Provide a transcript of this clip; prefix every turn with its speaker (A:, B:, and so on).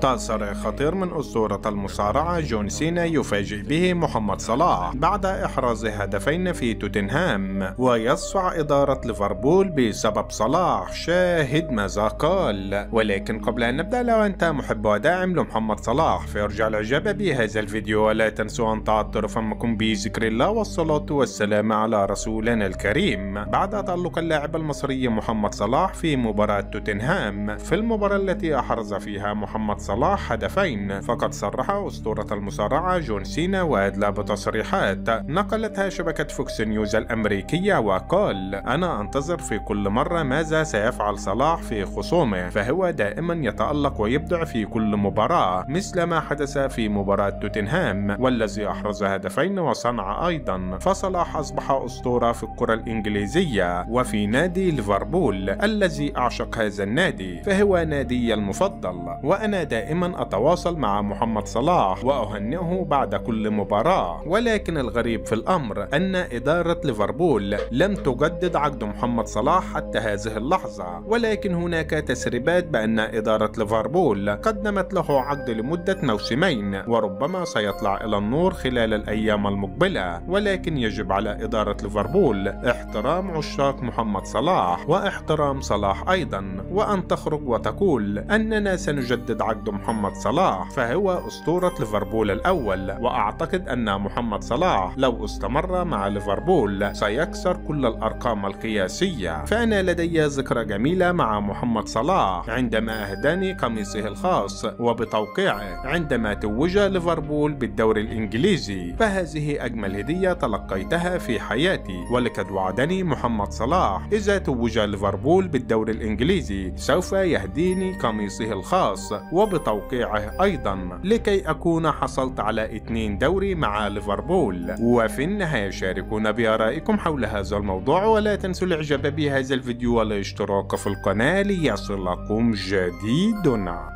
A: تصريح خطير من أسطورة المصارعة جون سينا يفاجئ به محمد صلاح بعد إحراز هدفين في توتنهام، ويصفع إدارة ليفربول بسبب صلاح. شاهد ماذا قال. ولكن قبل أن نبدأ، لو أنت محب وداعم لمحمد صلاح فيرجى الإعجاب بهذا الفيديو، ولا تنسوا أن تعطروا فمكم بذكر الله والصلاة والسلام على رسولنا الكريم. بعد تألق اللاعب المصري محمد صلاح في مباراة توتنهام، في المباراة التي أحرز فيها محمد صلاح هدفين، فقد صرح أسطورة المصارعة جون سينا وأدلى بتصريحات نقلتها شبكة فوكس نيوز الأمريكية، وقال: أنا أنتظر في كل مرة ماذا سيفعل صلاح في خصومه، فهو دائما يتألق ويبدع في كل مباراة، مثل ما حدث في مباراة توتنهام والذي أحرز هدفين وصنع أيضا. فصلاح أصبح أسطورة في الكرة الإنجليزية وفي نادي ليفربول الذي أعشق هذا النادي، فهو نادي المفضل، وأنا دائما أتواصل مع محمد صلاح وأهنئه بعد كل مباراة. ولكن الغريب في الأمر أن إدارة ليفربول لم تجدد عقد محمد صلاح حتى هذه اللحظة، ولكن هناك تسريبات بأن إدارة ليفربول قدمت له عقد لمدة موسمين، وربما سيطلع إلى النور خلال الأيام المقبلة. ولكن يجب على إدارة ليفربول احترام عشاق محمد صلاح واحترام صلاح أيضا، وأن تخرج وتقول أننا سنجدد عقد محمد صلاح، فهو أسطورة ليفربول الأول. وأعتقد أن محمد صلاح لو استمر مع ليفربول سيكسر كل الأرقام القياسية. فأنا لدي ذكرى جميلة مع محمد صلاح عندما أهداني قميصه الخاص وبتوقيعه عندما توج ليفربول بالدوري الإنجليزي، فهذه أجمل هدية تلقيتها في حياتي. ولقد وعدني محمد صلاح إذا توج ليفربول بالدوري الإنجليزي سوف يهديني قميصه الخاص وبتوقيعه أيضا، لكي أكون حصلت على 2 دوري مع ليفربول. وفي النهاية شاركونا بآرائكم حول هذا الموضوع، ولا تنسوا الإعجاب بهذا الفيديو والاشتراك في القناة ليصلكم جديدنا.